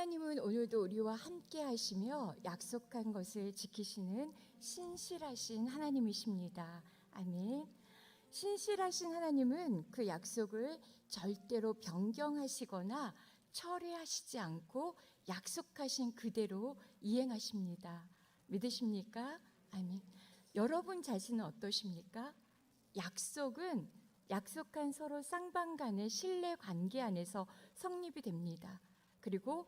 하나님은 오늘도 우리와 함께 하시며 약속한 것을 지키시는 신실하신 하나님이십니다. 아멘. 신실하신 하나님은 그 약속을 절대로 변경하시거나 철회하시지 않고 약속하신 그대로 이행하십니다. 믿으십니까? 아멘. 여러분 자신은 어떠십니까? 약속한 서로 쌍방 간의 신뢰 관계 안에서 성립이 됩니다. 그리고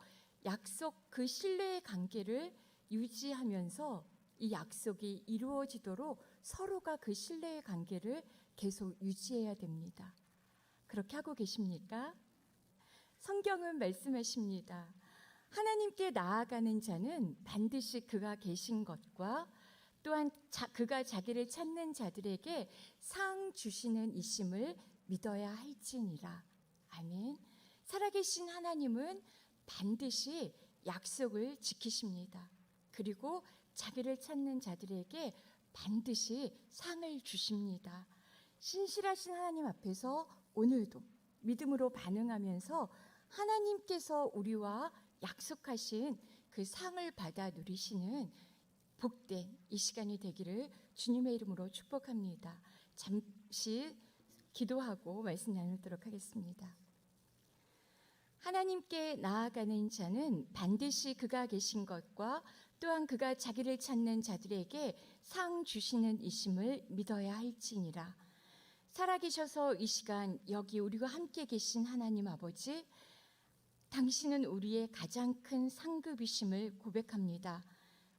그 신뢰의 관계를 유지하면서 이 약속이 이루어지도록 서로가 그 신뢰의 관계를 계속 유지해야 됩니다. 그렇게 하고 계십니까? 성경은 말씀하십니다. 하나님께 나아가는 자는 반드시 그가 계신 것과 또한 그가 자기를 찾는 자들에게 상 주시는 이심을 믿어야 할지니라. 아멘. 살아계신 하나님은 반드시 약속을 지키십니다. 그리고 자기를 찾는 자들에게 반드시 상을 주십니다. 신실하신 하나님 앞에서 오늘도 믿음으로 반응하면서 하나님께서 우리와 약속하신 그 상을 받아 누리시는 복된 이 시간이 되기를 주님의 이름으로 축복합니다. 잠시 기도하고 말씀 나누도록 하겠습니다. 하나님께 나아가는 자는 반드시 그가 계신 것과 또한 그가 자기를 찾는 자들에게 상 주시는 이심을 믿어야 할지니라. 살아계셔서 이 시간 여기 우리와 함께 계신 하나님 아버지, 당신은 우리의 가장 큰 상급이심을 고백합니다.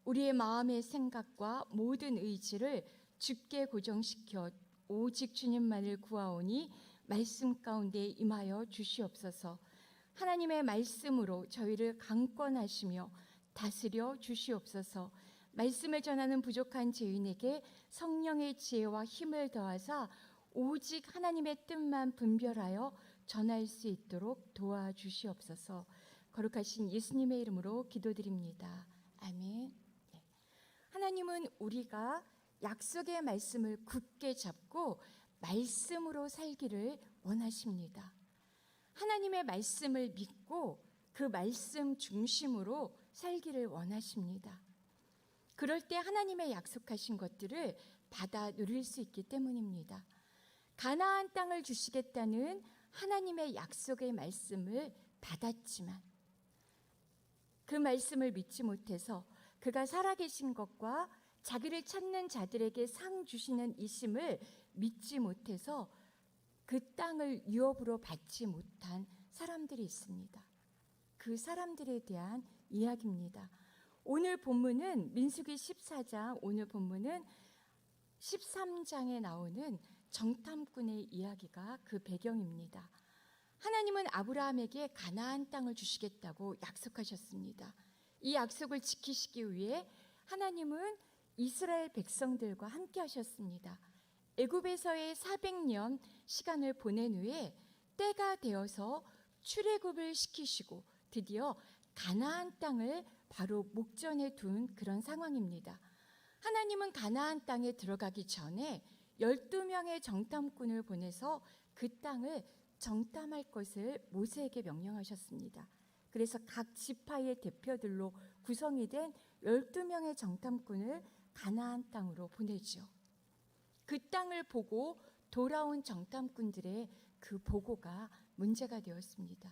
우리의 마음의 생각과 모든 의지를 주께 고정시켜 오직 주님만을 구하오니 말씀 가운데 임하여 주시옵소서. 하나님의 말씀으로 저희를 강권하시며 다스려 주시옵소서. 말씀을 전하는 부족한 죄인에게 성령의 지혜와 힘을 더하사 오직 하나님의 뜻만 분별하여 전할 수 있도록 도와주시옵소서. 거룩하신 예수님의 이름으로 기도드립니다. 아멘. 하나님은 우리가 약속의 말씀을 굳게 잡고 말씀으로 살기를 원하십니다. 하나님의 말씀을 믿고 그 말씀 중심으로 살기를 원하십니다. 그럴 때 하나님의 약속하신 것들을 받아 누릴 수 있기 때문입니다. 가나안 땅을 주시겠다는 하나님의 약속의 말씀을 받았지만 그 말씀을 믿지 못해서 그가 살아계신 것과 자기를 찾는 자들에게 상 주시는 이심을 믿지 못해서 그 땅을 유업으로 받지 못한 사람들이 있습니다. 그 사람들에 대한 이야기입니다. 오늘 본문은 민수기 14장, 오늘 본문은 13장에 나오는 정탐꾼의 이야기가 그 배경입니다. 하나님은 아브라함에게 가나안 땅을 주시겠다고 약속하셨습니다. 이 약속을 지키시기 위해 하나님은 이스라엘 백성들과 함께 하셨습니다. 애굽에서의 400년 시간을 보낸 후에 때가 되어서 출애굽을 시키시고 드디어 가나안 땅을 바로 목전에 둔 그런 상황입니다. 하나님은 가나안 땅에 들어가기 전에 12명의 정탐꾼을 보내서 그 땅을 정탐할 것을 모세에게 명령하셨습니다. 그래서 각 지파의 대표들로 구성이 된 12명의 정탐꾼을 가나안 땅으로 보내죠. 그 땅을 보고 돌아온 정탐꾼들의 그 보고가 문제가 되었습니다.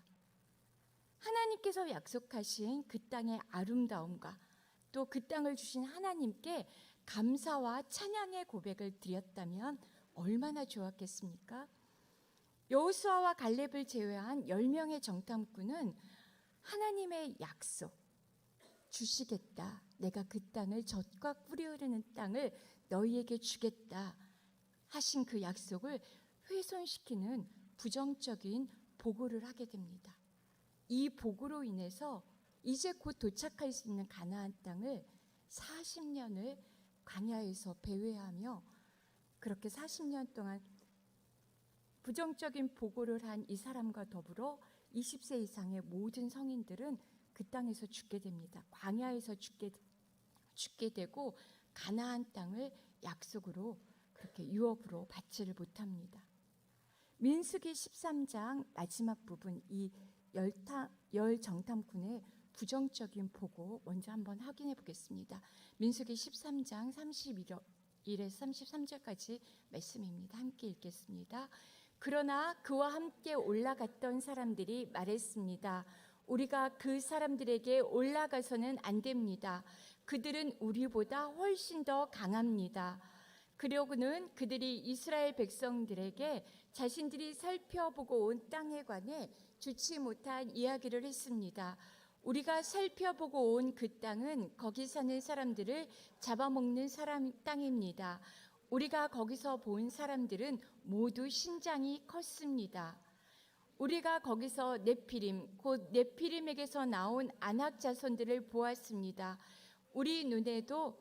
하나님께서 약속하신 그 땅의 아름다움과 또 그 땅을 주신 하나님께 감사와 찬양의 고백을 드렸다면 얼마나 좋았겠습니까? 여호수아와 갈렙을 제외한 10명의 정탐꾼은 하나님의 약속, 주시겠다. 내가 그 땅을 젖과 꿀이 흐르는 땅을 너희에게 주겠다 하신 그 약속을 훼손시키는 부정적인 보고를 하게 됩니다. 이 보고로 인해서 이제 곧 도착할 수 있는 가나안 땅을 40년을 광야에서 배회하며 그렇게 40년 동안 부정적인 보고를 한 이 사람과 더불어 20세 이상의 모든 성인들은 그 땅에서 죽게 됩니다. 광야에서 죽게 되고 가나안 땅을 약속으로 그렇게 유업으로 받지를 못합니다. 민수기 13장 마지막 부분 이 열 정탐꾼의 부정적인 보고 먼저 한번 확인해 보겠습니다. 민수기 13장 31에서 33절까지 말씀입니다. 함께 읽겠습니다. 그러나 그와 함께 올라갔던 사람들이 말했습니다. 우리가 그 사람들에게 올라가서는 안 됩니다. 그들은 우리보다 훨씬 더 강합니다. 그러고는 그들이 이스라엘 백성들에게 자신들이 살펴보고 온 땅에 관해 좋지 못한 이야기를 했습니다. 우리가 살펴보고 온 그 땅은 거기 사는 사람들을 잡아먹는 사람 땅입니다. 우리가 거기서 본 사람들은 모두 신장이 컸습니다. 우리가 거기서 네피림, 곧 네피림에게서 나온 아낙 자손들을 보았습니다. 우리 눈에도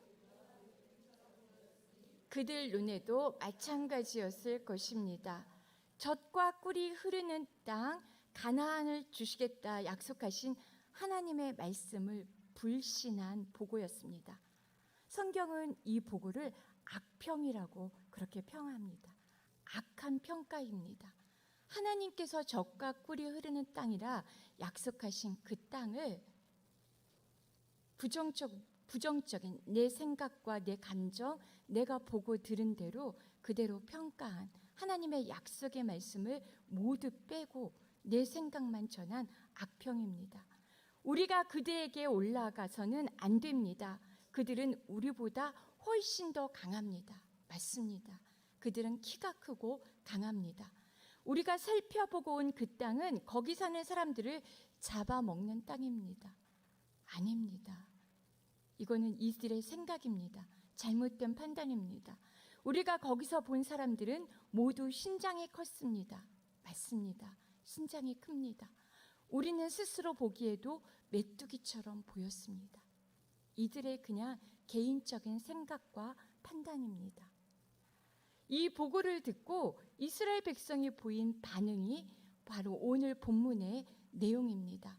그들 눈에도 마찬가지였을 것입니다. 젖과 꿀이 흐르는 땅 가나안을 주시겠다 약속하신 하나님의 말씀을 불신한 보고였습니다. 성경은 이 보고를 악평이라고 그렇게 평합니다. 악한 평가입니다. 하나님께서 젖과 꿀이 흐르는 땅이라 약속하신 그 땅을 부정적인 내 생각과 내 감정, 내가 보고 들은 대로 그대로 평가한 하나님의 약속의 말씀을 모두 빼고 내 생각만 전한 악평입니다. 우리가 그들에게 올라가서는 안 됩니다. 그들은 우리보다 훨씬 더 강합니다. 맞습니다. 그들은 키가 크고 강합니다. 우리가 살펴보고 온 그 땅은 거기 사는 사람들을 잡아먹는 땅입니다. 아닙니다. 이거는 이들의 생각입니다. 잘못된 판단입니다. 우리가 거기서 본 사람들은 모두 신장이 컸습니다. 맞습니다. 신장이 큽니다. 우리는 스스로 보기에도 메뚜기처럼 보였습니다. 이들의 그냥 개인적인 생각과 판단입니다. 이 보고를 듣고 이스라엘 백성이 보인 반응이 바로 오늘 본문의 내용입니다.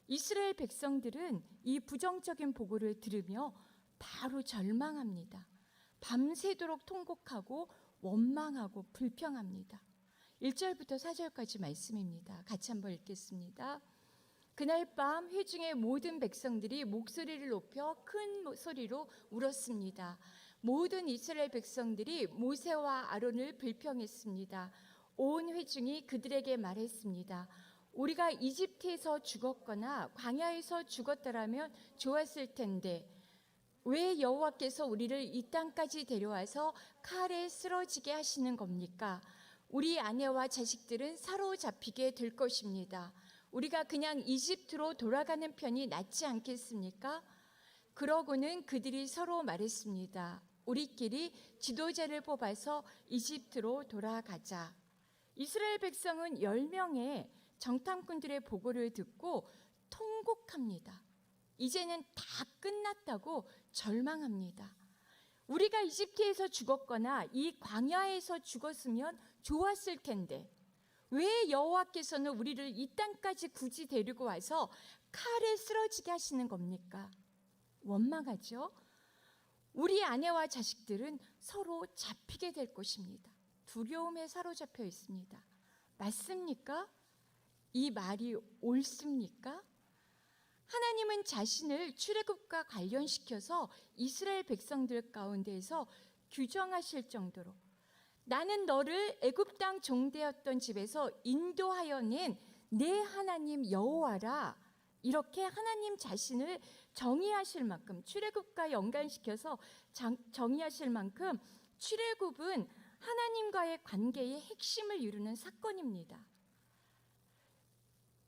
이스라엘 백성들은 이 부정적인 보고를 들으며 바로 절망합니다. 밤새도록 통곡하고 원망하고 불평합니다. 1절부터 4절까지 말씀입니다. 같이 한번 읽겠습니다. 그날 밤 회중의 모든 백성들이 목소리를 높여 큰 소리로 울었습니다. 모든 이스라엘 백성들이 모세와 아론을 불평했습니다. 온 회중이 그들에게 말했습니다. 우리가 이집트에서 죽었거나 광야에서 죽었더라면 좋았을 텐데 왜 여호와께서 우리를 이 땅까지 데려와서 칼에 쓰러지게 하시는 겁니까? 우리 아내와 자식들은 사로잡히게 될 것입니다. 우리가 그냥 이집트로 돌아가는 편이 낫지 않겠습니까? 그러고는 그들이 서로 말했습니다. 우리끼리 지도자를 뽑아서 이집트로 돌아가자. 이스라엘 백성은 10명의 정탐꾼들의 보고를 듣고 통곡합니다. 이제는 다 끝났다고 절망합니다. 우리가 이집트에서 죽었거나 이 광야에서 죽었으면 좋았을 텐데 왜 여호와께서는 우리를 이 땅까지 굳이 데리고 와서 칼에 쓰러지게 하시는 겁니까? 원망하죠. 우리 아내와 자식들은 서로 잡히게 될 것입니다. 두려움에 사로잡혀 있습니다. 맞습니까? 이 말이 옳습니까? 하나님은 자신을 출애굽과 관련시켜서 이스라엘 백성들 가운데에서 규정하실 정도로 나는 너를 애굽 땅 종되었던 집에서 인도하여 낸 내 하나님 여호와라, 이렇게 하나님 자신을 정의하실 만큼 출애굽과 연관시켜서 정의하실 만큼 출애굽은 하나님과의 관계의 핵심을 이루는 사건입니다.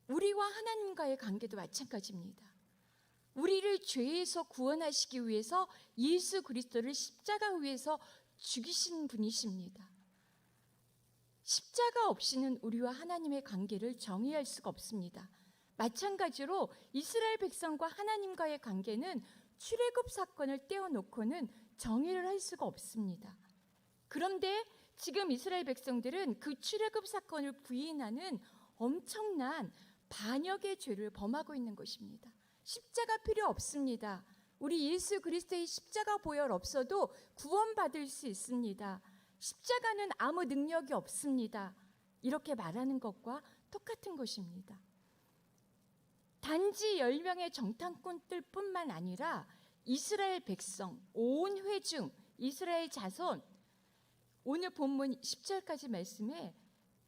우리와 하나님과의 관계도 마찬가지입니다. 우리를 죄에서 구원하시기 위해서 예수 그리스도를 십자가 위에서 죽이신 분이십니다. 십자가 없이는 우리와 하나님의 관계를 정의할 수가 없습니다. 마찬가지로 이스라엘 백성과 하나님과의 관계는 출애굽 사건을 떼어놓고는 정의를 할 수가 없습니다. 그런데 지금 이스라엘 백성들은 그 출애굽 사건을 부인하는 엄청난 반역의 죄를 범하고 있는 것입니다. 십자가 필요 없습니다. 우리 예수 그리스도의 십자가 보혈 없어도 구원받을 수 있습니다. 십자가는 아무 능력이 없습니다. 이렇게 말하는 것과 똑같은 것입니다. 단 단지 10명의 정탐꾼들뿐만 아니라 이스라엘 백성, 온 회중, 이스라엘 자손, 오늘 본문 10절까지 말씀에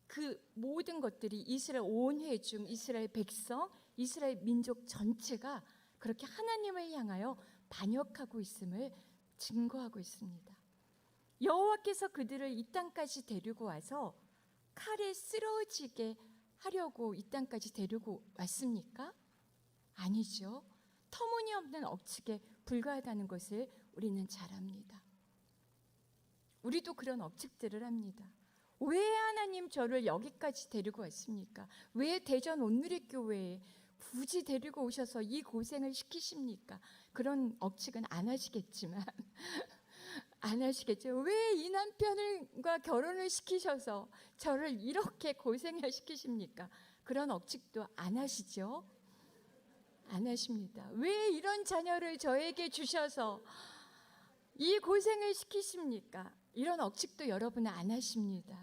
그 모든 것들이 이스라엘 온 회중, 이스라엘 백성, 이스라엘 민족 전체가 그렇게 하나님을 향하여 반역하고 있음을 증거하고 있습니다. 여호와께서 그들을 이 땅까지 데리고 와서 칼에 쓰러지게 하려고 이 땅까지 데리고 왔습니까? 아니죠. 터무니없는 억측에 불과하다는 것을 우리는 잘 압니다. 우리도 그런 억측들을 합니다. 왜 하나님 저를 여기까지 데리고 왔습니까? 왜 대전 온누리교회에 굳이 데리고 오셔서 이 고생을 시키십니까? 그런 억측은 안 하시겠지만 안 하시겠죠. 왜 이 남편과 결혼을 시키셔서 저를 이렇게 고생을 시키십니까? 그런 억측도 안 하시죠. 안 하십니다. 왜 이런 자녀를 저에게 주셔서 이 고생을 시키십니까? 이런 억측도 여러분은 안 하십니다.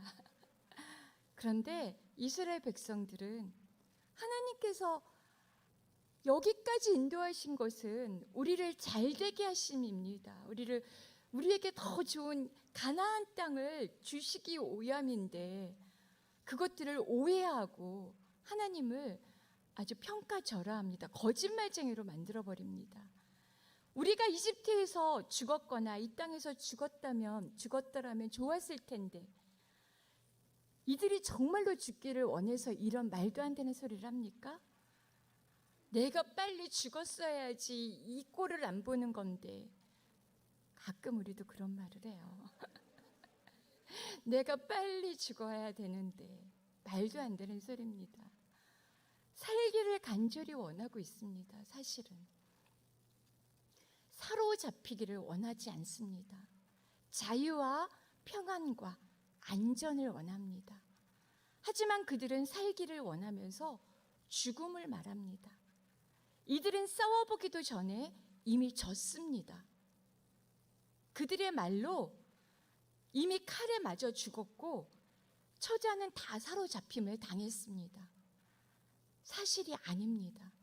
그런데 이스라엘 백성들은 하나님께서 여기까지 인도하신 것은 우리를 잘되게 하심입니다. 우리에게 더 좋은 가나안 땅을 주시기 오염인데 그것들을 오해하고 하나님을 아주 평가절하합니다. 거짓말쟁이로 만들어버립니다. 우리가 이집트에서 죽었거나 이 땅에서 죽었더라면 좋았을 텐데 이들이 정말로 죽기를 원해서 이런 말도 안 되는 소리를 합니까? 내가 빨리 죽었어야지 이 꼴을 안 보는 건데 가끔 우리도 그런 말을 해요. 내가 빨리 죽어야 되는데 말도 안 되는 소리입니다. 살기를 간절히 원하고 있습니다. 사실은 사로잡히기를 원하지 않습니다. 자유와 평안과 안전을 원합니다. 하지만 그들은 살기를 원하면서 죽음을 말합니다. 이들은 싸워보기도 전에 이미 졌습니다. 그들의 말로 이미 칼에 맞아 죽었고 처자는 다 사로잡힘을 당했습니다. 사실이 아닙니다.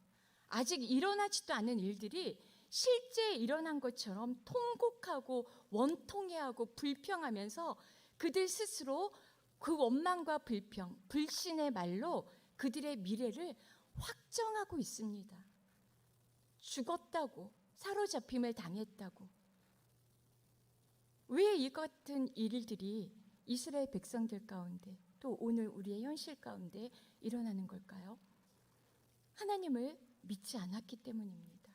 아직 일어나지도 않은 일들이 실제 일어난 것처럼 통곡하고 원통해하고 불평하면서 그들 스스로 그 원망과 불평, 불신의 말로 그들의 미래를 확정하고 있습니다. 죽었다고, 사로잡힘을 당했다고. 왜 이 같은 일들이 이스라엘 백성들 가운데 또 오늘 우리의 현실 가운데 일어나는 걸까요? 하나님을 믿지 않았기 때문입니다.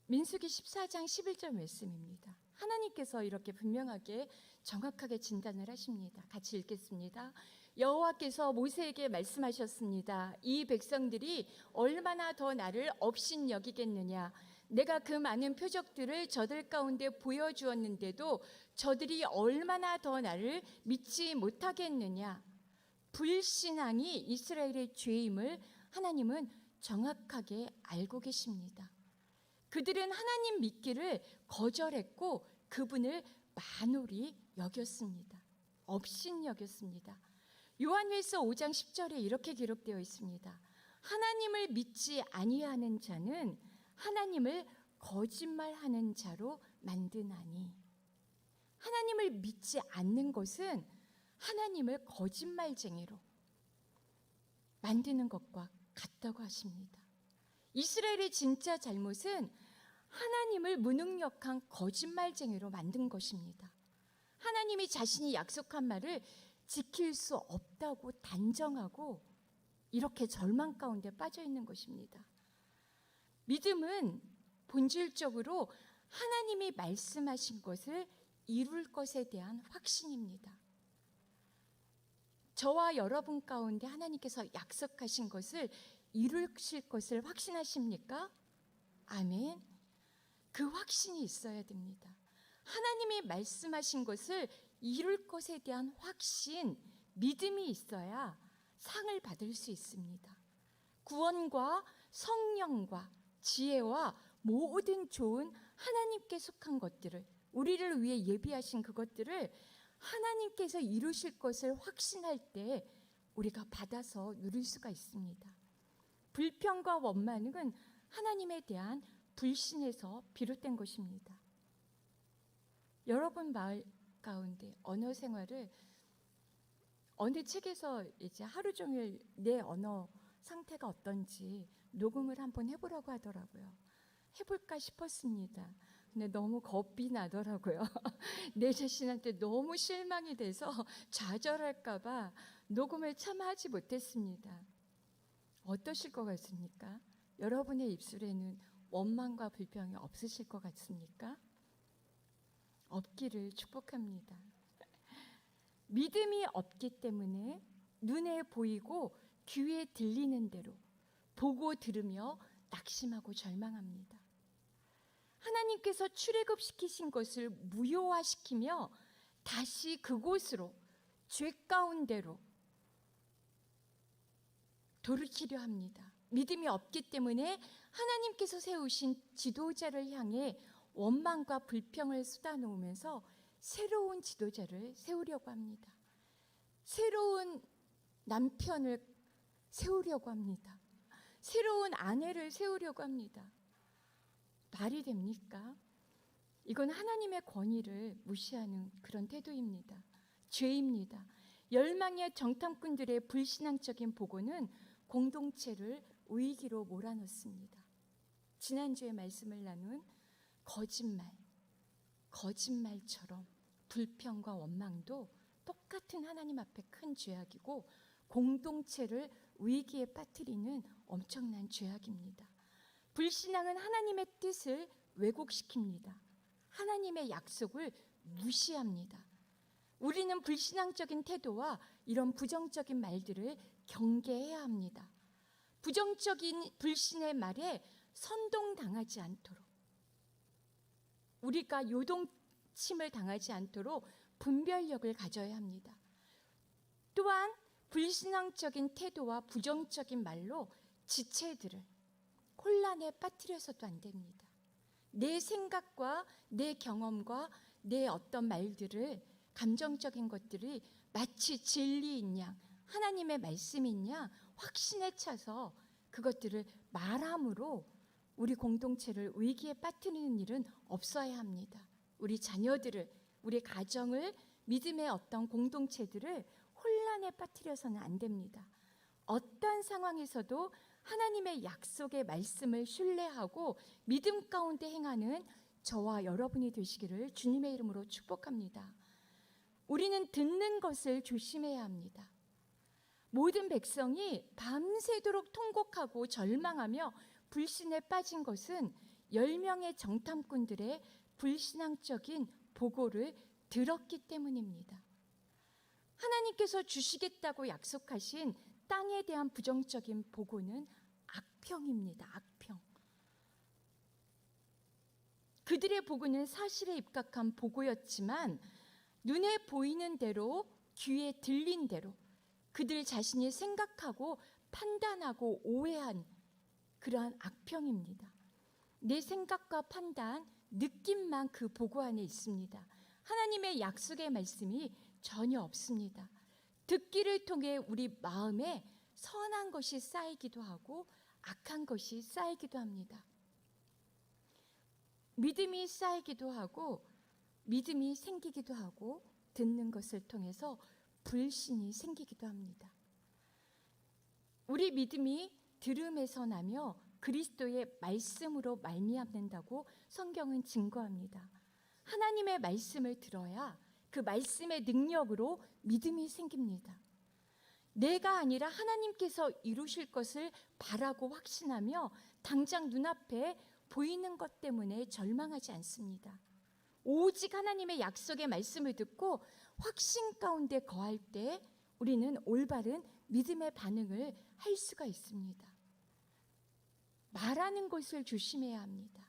민수기 14장 11절 말씀입니다. 하나님께서 이렇게 분명하게 정확하게 진단을 하십니다. 같이 읽겠습니다. 여호와께서 모세에게 말씀하셨습니다. 이 백성들이 얼마나 더 나를 업신여기겠느냐. 내가 그 많은 표적들을 저들 가운데 보여주었는데도 저들이 얼마나 더 나를 믿지 못하겠느냐. 불신앙이 이스라엘의 죄임을 하나님은 정확하게 알고 계십니다. 그들은 하나님 믿기를 거절했고 그분을 만홀히 여겼습니다. 업신여겼습니다. 요한일서 5장 10절에 이렇게 기록되어 있습니다. 하나님을 믿지 아니하는 자는 하나님을 거짓말하는 자로 만드나니. 하나님을 믿지 않는 것은 하나님을 거짓말쟁이로 만드는 것과 같다고 하십니다. 이스라엘의 진짜 잘못은 하나님을 무능력한 거짓말쟁이로 만든 것입니다. 하나님이 자신이 약속한 말을 지킬 수 없다고 단정하고 이렇게 절망 가운데 빠져 있는 것입니다. 믿음은 본질적으로 하나님이 말씀하신 것을 이룰 것에 대한 확신입니다. 저와 여러분 가운데 하나님께서 약속하신 것을 이루실 것을 확신하십니까? 아멘. 그 확신이 있어야 됩니다. 하나님이 말씀하신 것을 이룰 것에 대한 확신, 믿음이 있어야 상을 받을 수 있습니다. 구원과 성령과 지혜와 모든 좋은 하나님께 속한 것들을, 우리를 위해 예비하신 그것들을 하나님께서 이루실 것을 확신할 때 우리가 받아서 누릴 수가 있습니다. 불평과 원망은 하나님에 대한 불신에서 비롯된 것입니다. 여러분 마을 가운데 언어 생활을 어느 책에서 이제 하루 종일 내 언어 상태가 어떤지 녹음을 한번 해보라고 하더라고요. 해볼까 싶었습니다. 근데 너무 겁이 나더라고요. 내 자신한테 너무 실망이 돼서 좌절할까봐 녹음을 차마 하지 못했습니다. 어떠실 것 같습니까? 여러분의 입술에는 원망과 불평이 없으실 것 같습니까? 없기를 축복합니다. 믿음이 없기 때문에 눈에 보이고 귀에 들리는 대로 보고 들으며 낙심하고 절망합니다. 하나님께서 출애굽시키신 것을 무효화시키며 다시 그곳으로 죄 가운데로 돌이키려 합니다. 믿음이 없기 때문에 하나님께서 세우신 지도자를 향해 원망과 불평을 쏟아놓으면서 새로운 지도자를 세우려고 합니다. 새로운 남편을 세우려고 합니다. 새로운 아내를 세우려고 합니다. 말이 됩니까? 이건 하나님의 권위를 무시하는 그런 태도입니다. 죄입니다. 열망의 정탐꾼들의 불신앙적인 보고는 공동체를 위기로 몰아넣습니다. 지난주에 말씀을 나눈 거짓말처럼 불평과 원망도 똑같은 하나님 앞에 큰 죄악이고 공동체를 위기에 빠뜨리는 엄청난 죄악입니다. 불신앙은 하나님의 뜻을 왜곡시킵니다. 하나님의 약속을 무시합니다. 우리는 불신앙적인 태도와 이런 부정적인 말들을 경계해야 합니다. 부정적인 불신의 말에 선동당하지 않도록, 우리가 요동침을 당하지 않도록 분별력을 가져야 합니다. 또한 불신앙적인 태도와 부정적인 말로 지체들을 혼란에 빠뜨려서도 안 됩니다. 내 생각과 내 경험과 내 어떤 말들을, 감정적인 것들이 마치 진리인 양, 하나님의 말씀인 양 확신에 차서 그것들을 말함으로 우리 공동체를 위기에 빠뜨리는 일은 없어야 합니다. 우리 자녀들을, 우리 가정을, 믿음의 어떤 공동체들을 혼란에 빠뜨려서는 안 됩니다. 어떤 상황에서도 하나님의 약속의 말씀을 신뢰하고 믿음 가운데 행하는 저와 여러분이 되시기를 주님의 이름으로 축복합니다. 우리는 듣는 것을 조심해야 합니다. 모든 백성이 밤새도록 통곡하고 절망하며 불신에 빠진 것은 10명의 정탐꾼들의 불신앙적인 보고를 들었기 때문입니다. 하나님께서 주시겠다고 약속하신 땅에 대한 부정적인 보고는 악평입니다. 악평. 그들의 보고는 사실에 입각한 보고였지만 눈에 보이는 대로, 귀에 들린 대로 그들 자신이 생각하고 판단하고 오해한 그러한 악평입니다. 내 생각과 판단, 느낌만 그 보고 안에 있습니다. 하나님의 약속의 말씀이 전혀 없습니다. 듣기를 통해 우리 마음에 선한 것이 쌓이기도 하고 악한 것이 쌓이기도 합니다. 믿음이 쌓이기도 하고 믿음이 생기기도 하고 듣는 것을 통해서 불신이 생기기도 합니다. 우리 믿음이 들음에서 나며 그리스도의 말씀으로 말미암는다고 성경은 증거합니다. 하나님의 말씀을 들어야 그 말씀의 능력으로 믿음이 생깁니다. 내가 아니라 하나님께서 이루실 것을 바라고 확신하며 당장 눈앞에 보이는 것 때문에 절망하지 않습니다. 오직 하나님의 약속의 말씀을 듣고 확신 가운데 거할 때 우리는 올바른 믿음의 반응을 할 수가 있습니다. 말하는 것을 조심해야 합니다.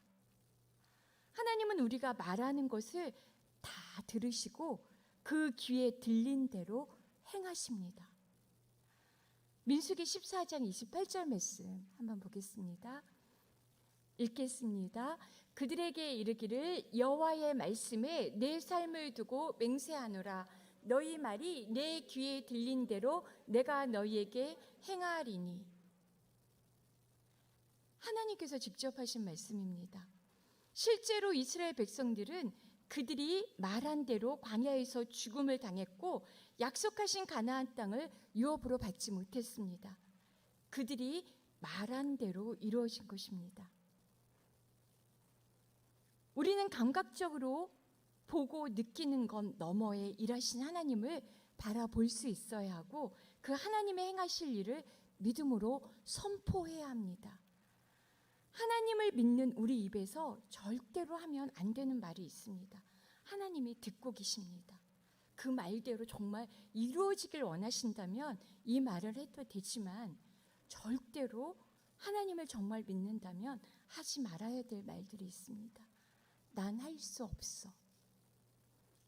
하나님은 우리가 말하는 것을 다 들으시고 그 귀에 들린 대로 행하십니다. 민수기 14장 28절 말씀 한번 보겠습니다. 읽겠습니다. 그들에게 이르기를 여호와의 말씀에 내 삶을 두고 맹세하노라. 너희 말이 내 귀에 들린 대로 내가 너희에게 행하리니. 하나님께서 직접 하신 말씀입니다. 실제로 이스라엘 백성들은 그들이 말한 대로 광야에서 죽음을 당했고 약속하신 가나안 땅을 유업으로 받지 못했습니다. 그들이 말한 대로 이루어진 것입니다. 우리는 감각적으로 보고 느끼는 것 너머에 일하신 하나님을 바라볼 수 있어야 하고 그 하나님의 행하실 일을 믿음으로 선포해야 합니다. 하나님을 믿는 우리 입에서 절대로 하면 안 되는 말이 있습니다. 하나님이 듣고 계십니다. 그 말대로 정말 이루어지길 원하신다면 이 말을 해도 되지만 절대로 하나님을 정말 믿는다면 하지 말아야 될 말들이 있습니다. 난 할 수 없어.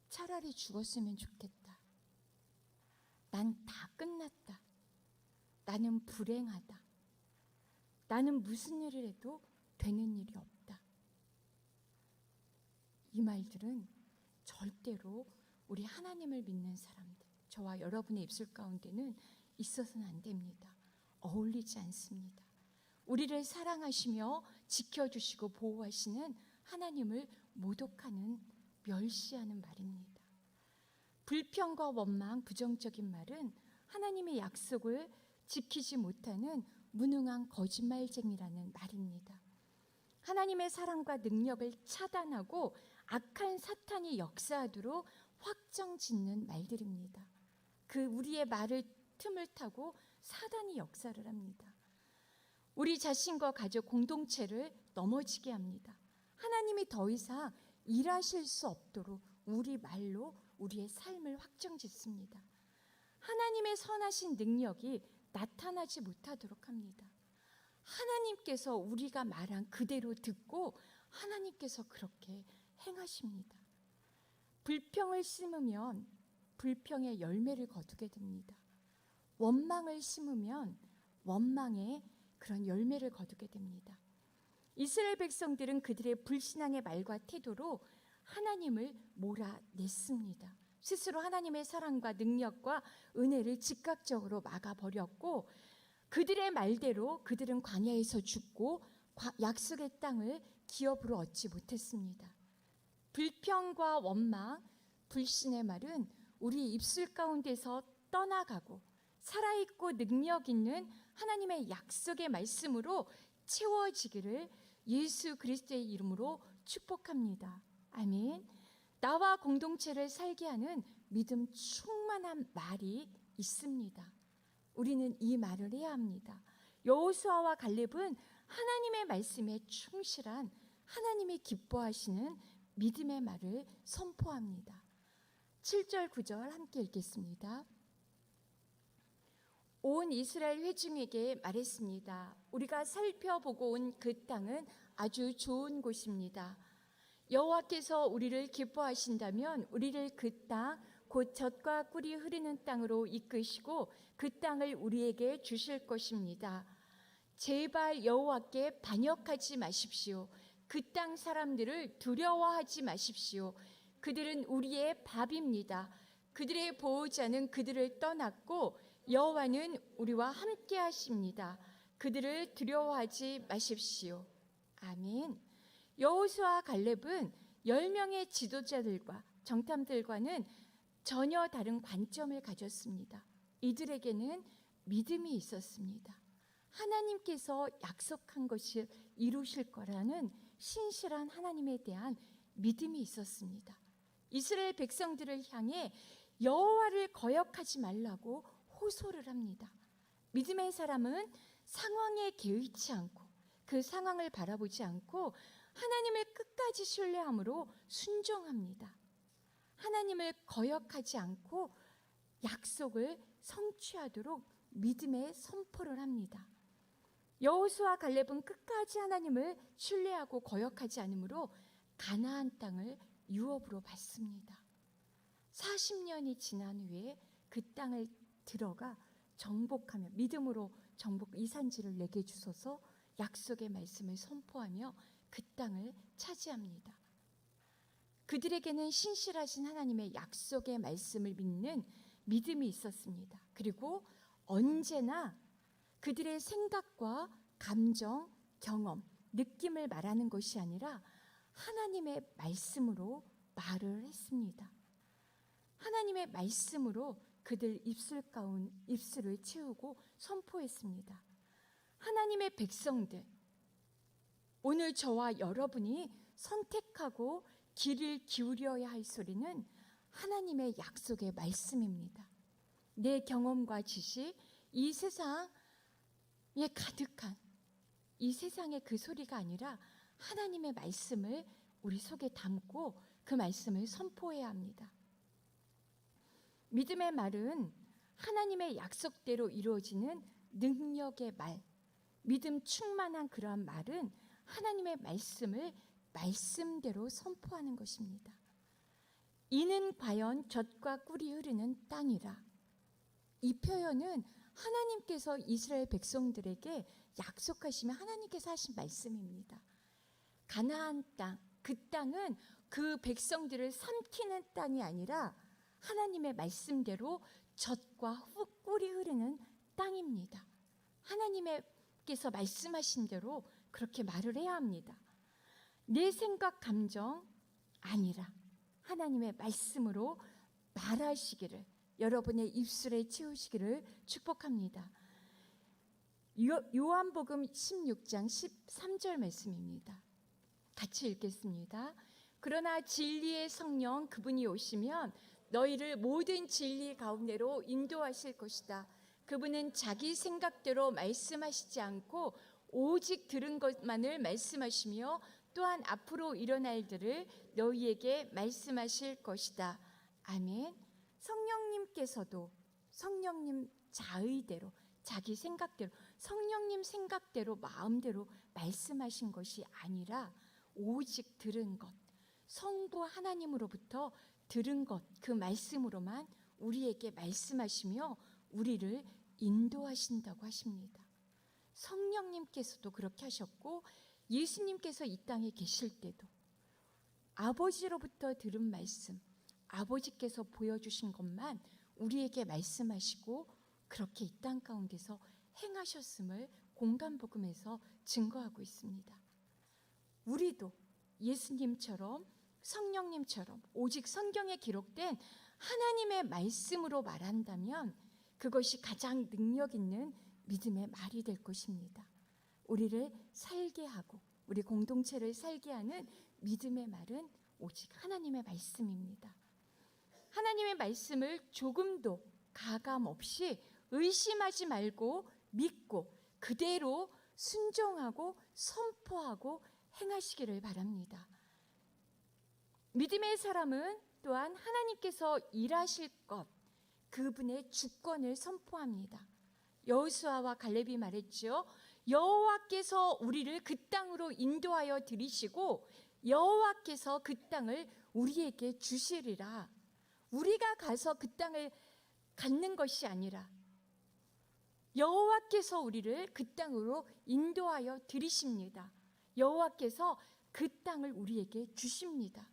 차라리 죽었으면 좋겠다. 난 다 끝났다. 나는 불행하다. 나는 무슨 일을 해도 되는 일이 없다. 이 말들은 절대로 우리 하나님을 믿는 사람들, 저와 여러분의 입술 가운데는 있어서는 안 됩니다. 어울리지 않습니다. 우리를 사랑하시며 지켜주시고 보호하시는 하나님을 모독하는, 멸시하는 말입니다. 불평과 원망, 부정적인 말은 하나님의 약속을 지키지 못하는 무능한 거짓말쟁이라는 말입니다. 하나님의 사랑과 능력을 차단하고 악한 사탄이 역사하도록 확정짓는 말들입니다. 그 우리의 말을 틈을 타고 사단이 역사를 합니다. 우리 자신과 가족 공동체를 넘어지게 합니다. 하나님이 더 이상 일하실 수 없도록 우리 말로 우리의 삶을 확정짓습니다. 하나님의 선하신 능력이 나타나지 못하도록 합니다. 하나님께서 우리가 말한 그대로 듣고 하나님께서 그렇게 행하십니다. 불평을 심으면 불평의 열매를 거두게 됩니다. 원망을 심으면 원망의 그런 열매를 거두게 됩니다. 이스라엘 백성들은 그들의 불신앙의 말과 태도로 하나님을 몰아냈습니다. 스스로 하나님의 사랑과 능력과 은혜를 즉각적으로 막아버렸고 그들의 말대로 그들은 광야에서 죽고 약속의 땅을 기업으로 얻지 못했습니다. 불평과 원망, 불신의 말은 우리 입술 가운데서 떠나가고 살아있고 능력 있는 하나님의 약속의 말씀으로 채워지기를 예수 그리스도의 이름으로 축복합니다. 아멘. 나와 공동체를 살게 하는 믿음 충만한 말이 있습니다. 우리는 이 말을 해야 합니다. 여호수아와 갈렙은 하나님의 말씀에 충실한, 하나님이 기뻐하시는 믿음의 말을 선포합니다. 7절 9절 함께 읽겠습니다. 온 이스라엘 회중에게 말했습니다. 우리가 살펴보고 온 그 땅은 아주 좋은 곳입니다. 여호와께서 우리를 기뻐하신다면 우리를 그 땅, 곧 젖과 꿀이 흐르는 땅으로 이끄시고 그 땅을 우리에게 주실 것입니다. 제발 여호와께 반역하지 마십시오. 그 땅 사람들을 두려워하지 마십시오. 그들은 우리의 밥입니다. 그들의 보호자는 그들을 떠났고 여호와는 우리와 함께 하십니다. 그들을 두려워하지 마십시오. 아멘. 여호수아와 갈렙은 10명의 지도자들과 정탐들과는 전혀 다른 관점을 가졌습니다. 이들에게는 믿음이 있었습니다. 하나님께서 약속한 것을 이루실 거라는 신실한 하나님에 대한 믿음이 있었습니다. 이스라엘 백성들을 향해 여호와를 거역하지 말라고 호소를 합니다. 믿음의 사람은 상황에 개의치 않고 그 상황을 바라보지 않고 하나님을 끝까지 신뢰함으로 순종합니다. 하나님을 거역하지 않고 약속을 성취하도록 믿음의 선포를 합니다. 여호수아 갈렙은 끝까지 하나님을 신뢰하고 거역하지 않으므로 가나안 땅을 유업으로 받습니다. 40년이 지난 후에 그 땅을 들어가 정복하며 믿음으로 이 산지를 내게 주소서 약속의 말씀을 선포하며 그 땅을 차지합니다. 그들에게는 신실하신 하나님의 약속의 말씀을 믿는 믿음이 있었습니다. 그리고 언제나 그들의 생각과 감정, 경험, 느낌을 말하는 것이 아니라 하나님의 말씀으로 말을 했습니다. 하나님의 말씀으로 그들 입술을 채우고 선포했습니다. 하나님의 백성들, 오늘 저와 여러분이 선택하고 귀를 기울여야 할 소리는 하나님의 약속의 말씀입니다. 내 경험과 지식, 이 세상에 가득한 이 세상의 그 소리가 아니라 하나님의 말씀을 우리 속에 담고 그 말씀을 선포해야 합니다. 믿음의 말은 하나님의 약속대로 이루어지는 능력의 말, 믿음 충만한 그러한 말은 하나님의 말씀을 말씀대로 선포하는 것입니다. 이는 과연 젖과 꿀이 흐르는 땅이라. 이 표현은 하나님께서 이스라엘 백성들에게 약속하시며 하나님께서 하신 말씀입니다. 가나안 땅, 그 땅은 그 백성들을 삼키는 땅이 아니라 하나님의 말씀대로 젖과 꿀이 흐르는 땅입니다. 하나님께서 말씀하신 대로 그렇게 말을 해야 합니다. 내 생각, 감정 아니라 하나님의 말씀으로 말하시기를, 여러분의 입술에 채우시기를 축복합니다. 요한복음 16장 13절 말씀입니다. 같이 읽겠습니다. 그러나 진리의 성령 그분이 오시면 너희를 모든 진리 가운데로 인도하실 것이다. 그분은 자기 생각대로 말씀하시지 않고 오직 들은 것만을 말씀하시며 또한 앞으로 일어날 일들을 너희에게 말씀하실 것이다. 아멘. 성령님께서도 성령님 자의대로, 자기 생각대로, 성령님 생각대로, 마음대로 말씀하신 것이 아니라 오직 들은 것, 성부 하나님으로부터 들은 것, 그 말씀으로만 우리에게 말씀하시며 우리를 인도하신다고 하십니다. 성령님께서도 그렇게 하셨고 예수님께서 이 땅에 계실 때도 아버지로부터 들은 말씀, 아버지께서 보여주신 것만 우리에게 말씀하시고 그렇게 이 땅 가운데서 행하셨음을 공간복음에서 증거하고 있습니다. 우리도 예수님처럼 성령님처럼 오직 성경에 기록된 하나님의 말씀으로 말한다면 그것이 가장 능력 있는 믿음의 말이 될 것입니다. 우리를 살게 하고 우리 공동체를 살게 하는 믿음의 말은 오직 하나님의 말씀입니다. 하나님의 말씀을 조금도 가감 없이 의심하지 말고 믿고 그대로 순종하고 선포하고 행하시기를 바랍니다. 믿음의 사람은 또한 하나님께서 일하실 것, 그분의 주권을 선포합니다. 여호수아와 갈렙이 말했죠. 여호와께서 우리를 그 땅으로 인도하여 들이시고 여호와께서 그 땅을 우리에게 주시리라. 우리가 가서 그 땅을 갖는 것이 아니라 여호와께서 우리를 그 땅으로 인도하여 들이십니다. 여호와께서 그 땅을 우리에게 주십니다.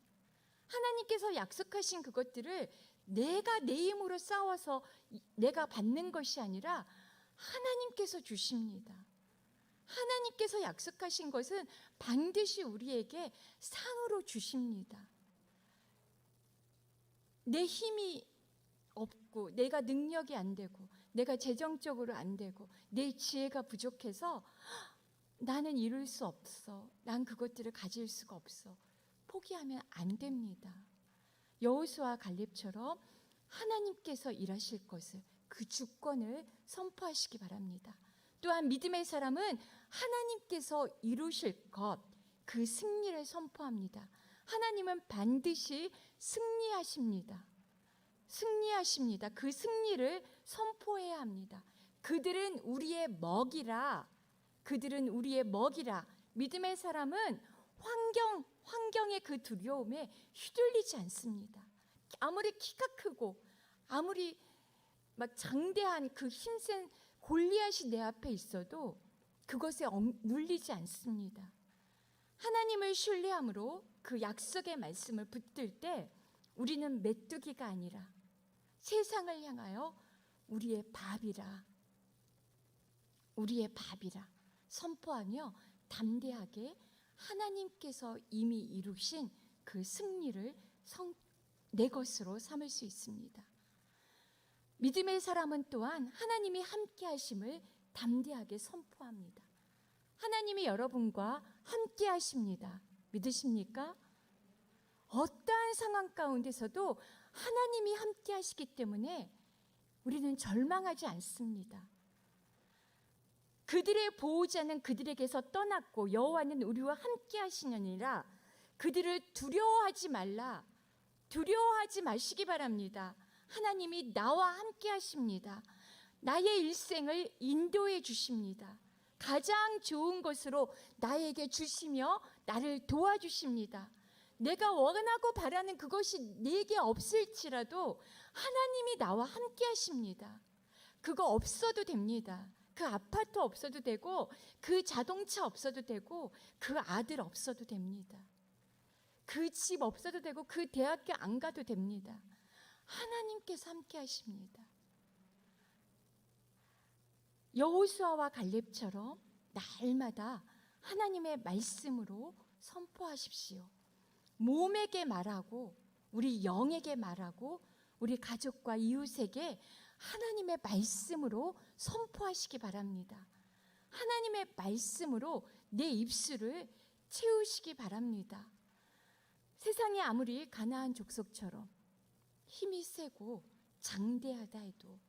하나님께서 약속하신 그것들을 내가 내 힘으로 싸워서 내가 받는 것이 아니라 하나님께서 주십니다. 하나님께서 약속하신 것은 반드시 우리에게 상으로 주십니다. 내 힘이 없고 내가 능력이 안 되고 내가 재정적으로 안 되고 내 지혜가 부족해서 나는 이룰 수 없어. 난 그것들을 가질 수가 없어. 포기하면 안 됩니다. 여호수아 갈렙처럼 하나님께서 일하실 것을, 그 주권을 선포하시기 바랍니다. 또한 믿음의 사람은 하나님께서 이루실 것, 그 승리를 선포합니다. 하나님은 반드시 승리하십니다. 승리하십니다. 그 승리를 선포해야 합니다. 그들은 우리의 먹이라. 그들은 우리의 먹이라. 믿음의 사람은 환경의 그 두려움에 휘둘리지 않습니다. 아무리 키가 크고 아무리 막 장대한 그 힘센 골리앗이 내 앞에 있어도 그것에 눌리지 않습니다. 하나님을 신뢰함으로 그 약속의 말씀을 붙들 때 우리는 메뚜기가 아니라 세상을 향하여 우리의 밥이라 선포하며 담대하게 하나님께서 이미 이루신 그 승리를 내 것으로 삼을 수 있습니다. 믿음의 사람은 또한 하나님이 함께 하심을 담대하게 선포합니다. 하나님이 여러분과 함께 하십니다. 믿으십니까? 어떠한 상황 가운데서도 하나님이 함께 하시기 때문에 우리는 절망하지 않습니다. 그들의 보호자는 그들에게서 떠났고 여호와는 우리와 함께 하시느니라. 그들을 두려워하지 마시기 바랍니다. 하나님이 나와 함께 하십니다. 나의 일생을 인도해 주십니다. 가장 좋은 것으로 나에게 주시며 나를 도와주십니다. 내가 원하고 바라는 그것이 내게 없을지라도 하나님이 나와 함께 하십니다. 그거 없어도 됩니다. 그 아파트 없어도 되고 그 자동차 없어도 되고 그 아들 없어도 됩니다. 그 집 없어도 되고 그 대학교 안 가도 됩니다. 하나님께서 함께 하십니다. 여호수아와 갈렙처럼 날마다 하나님의 말씀으로 선포하십시오. 몸에게 말하고 우리 영에게 말하고 우리 가족과 이웃에게 하나님의 말씀으로 선포하시기 바랍니다. 하나님의 말씀으로 내 입술을 채우시기 바랍니다. 세상이 아무리 가나안 족속처럼 힘이 세고 장대하다 해도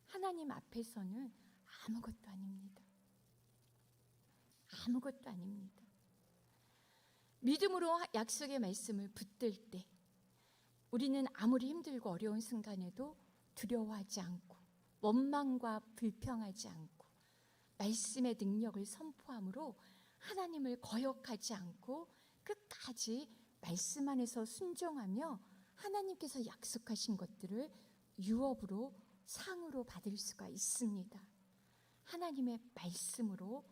하나님 앞에서는 아무것도 아닙니다. 아무것도 아닙니다. 믿음으로 약속의 말씀을 붙들 때 우리는 아무리 힘들고 어려운 순간에도 두려워하지 않고 원망과 불평하지 않고 말씀의 능력을 선포함으로 하나님을 거역하지 않고 끝까지 말씀 안에서 순종하며 하나님께서 약속하신 것들을 유업으로 상으로 받을 수가 있습니다. 하나님의 말씀으로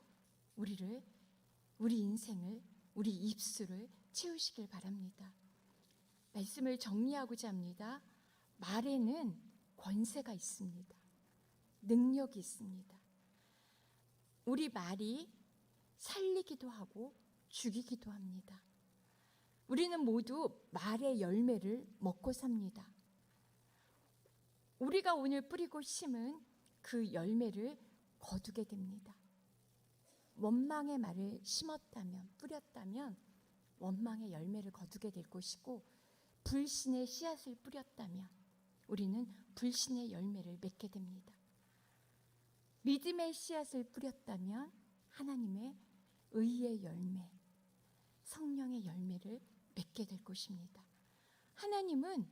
우리 인생을, 우리 입술을 채우시길 바랍니다. 말씀을 정리하고자 합니다. 말에는 권세가 있습니다. 능력이 있습니다. 우리 말이 살리기도 하고 죽이기도 합니다. 우리는 모두 말의 열매를 먹고 삽니다. 우리가 오늘 뿌리고 심은 그 열매를 거두게 됩니다. 원망의 말을 심었다면, 뿌렸다면 원망의 열매를 거두게 될 것이고, 불신의 씨앗을 뿌렸다면 우리는 불신의 열매를 맺게 됩니다. 믿음의 씨앗을 뿌렸다면 하나님의 의의 열매, 성령의 열매를 맺게 될 것입니다. 하나님은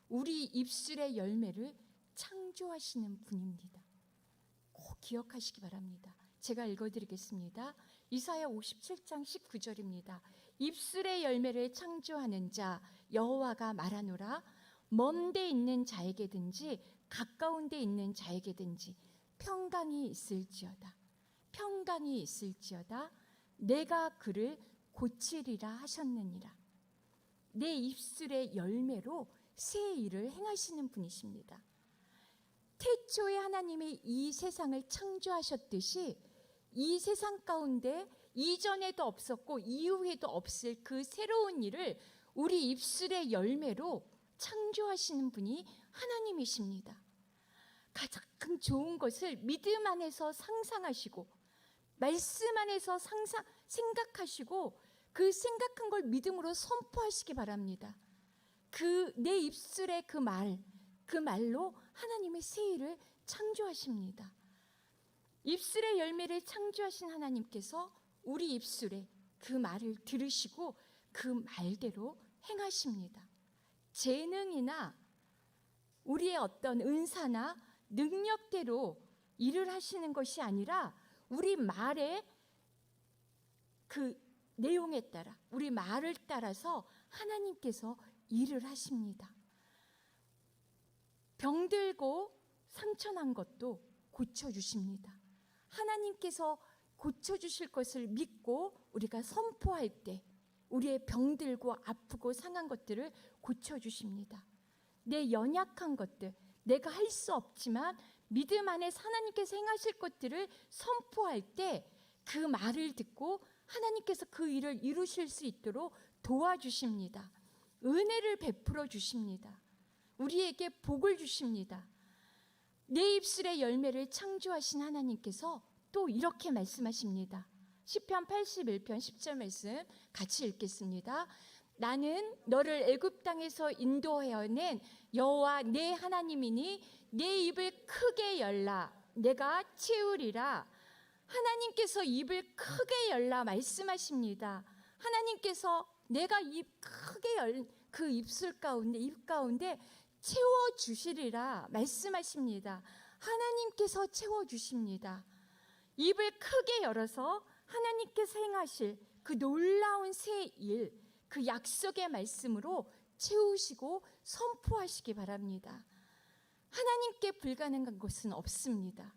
우리 입술의 열매를 창조하시는 분입니다. 꼭 기억하시기 바랍니다. 제가 읽어드리겠습니다. 이사야 57장 19절입니다. 입술의 열매를 창조하는 자 여호와가 말하노라. 먼 데 있는 자에게든지 가까운 데 있는 자에게든지 평강이 있을지어다. 평강이 있을지어다. 내가 그를 고치리라 하셨느니라. 내 입술의 열매로 새 일을 행하시는 분이십니다. 태초에 하나님이 이 세상을 창조하셨듯이 이 세상 가운데 이전에도 없었고 이후에도 없을 그 새로운 일을 우리 입술의 열매로 창조하시는 분이 하나님이십니다. 가장 좋은 것을 믿음 안에서 상상하시고 말씀 안에서 생각하시고 그 생각한 걸 믿음으로 선포하시기 바랍니다. 내 입술의 그 말로 하나님의 새 일을 창조하십니다. 입술의 열매를 창조하신 하나님께서 우리 입술에 그 말을 들으시고 그 말대로 행하십니다. 재능이나 우리의 어떤 은사나 능력대로 일을 하시는 것이 아니라 우리 말의 그 내용에 따라, 우리 말을 따라서 하나님께서 일을 하십니다. 병들고 상처난 것도 고쳐주십니다. 하나님께서 고쳐주실 것을 믿고 우리가 선포할 때 우리의 병들고 아프고 상한 것들을 고쳐주십니다. 내 연약한 것들, 내가 할 수 없지만 믿음 안에 하나님께서 행하실 것들을 선포할 때 그 말을 듣고 하나님께서 그 일을 이루실 수 있도록 도와주십니다. 은혜를 베풀어 주십니다. 우리에게 복을 주십니다. 내 입술의 열매를 창조하신 하나님께서 또 이렇게 말씀하십니다. 시편 81편 10절 말씀 같이 읽겠습니다. 나는 너를 애굽 땅에서 인도하여낸 여호와 내 하나님이니 내 입을 크게 열라 내가 채우리라. 하나님께서 입을 크게 열라 말씀하십니다. 하나님께서 내가 입 크게 열 그 입술 가운데 입 가운데 채워 주시리라 말씀하십니다. 하나님께서 채워 주십니다. 입을 크게 열어서 하나님께서 행하실 그 놀라운 새 일, 그 약속의 말씀으로 채우시고 선포하시기 바랍니다. 하나님께 불가능한 것은 없습니다.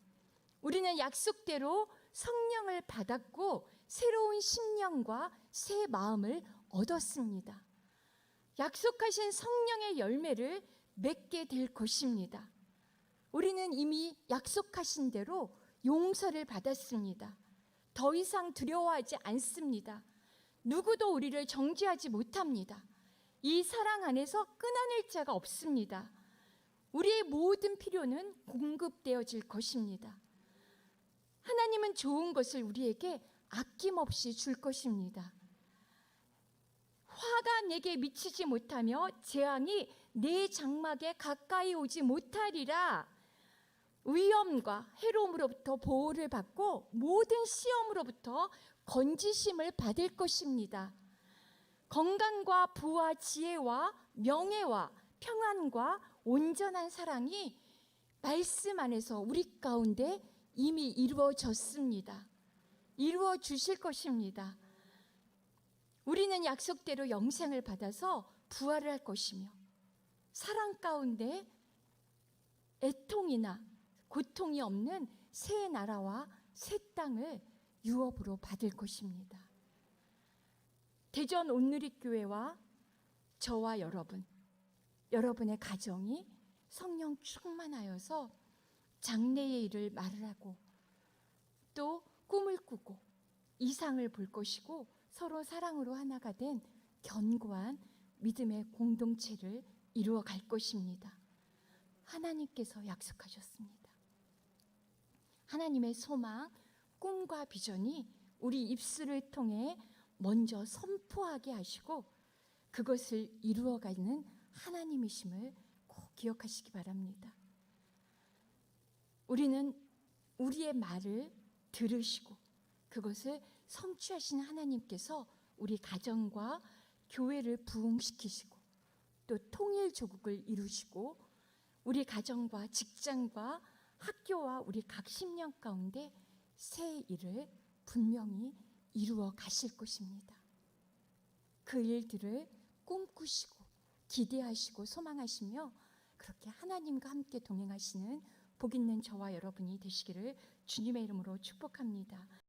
우리는 약속대로 성령을 받았고 새로운 심령과 새 마음을 얻었습니다. 약속하신 성령의 열매를 맺게 될 것입니다. 우리는 이미 약속하신 대로 용서를 받았습니다. 더 이상 두려워하지 않습니다. 누구도 우리를 정죄하지 못합니다. 이 사랑 안에서 끊어낼 자가 없습니다. 우리의 모든 필요는 공급되어질 것입니다. 하나님은 좋은 것을 우리에게 아낌없이 줄 것입니다. 화가 내게 미치지 못하며 재앙이 내 장막에 가까이 오지 못하리라. 위험과 해로움으로부터 보호를 받고 모든 시험으로부터 건지심을 받을 것입니다. 건강과 부와 지혜와 명예와 평안과 온전한 사랑이 말씀 안에서 우리 가운데 이미 이루어졌습니다. 이루어 주실 것입니다. 우리는 약속대로 영생을 받아서 부활을 할 것이며 사랑 가운데 애통이나 고통이 없는 새 나라와 새 땅을 유업으로 받을 것입니다. 대전 온누리교회와 저와 여러분의 가정이 성령 충만하여서 장래의 일을 말을 하고 또 꿈을 꾸고 이상을 볼 것이고 서로 사랑으로 하나가 된 견고한 믿음의 공동체를 이루어 갈 것입니다. 하나님께서 약속하셨습니다. 하나님의 소망, 꿈과 비전이 우리 입술을 통해 먼저 선포하게 하시고 그것을 이루어가는 하나님이심을 꼭 기억하시기 바랍니다. 우리는 우리의 말을 들으시고 그것을 성취하신 하나님께서 우리 가정과 교회를 부흥시키시고 또 통일조국을 이루시고 우리 가정과 직장과 학교와 우리 각 심령 가운데 새 일을 분명히 이루어 가실 것입니다. 그 일들을 꿈꾸시고 기대하시고 소망하시며 그렇게 하나님과 함께 동행하시는 복 있는 저와 여러분이 되시기를 주님의 이름으로 축복합니다.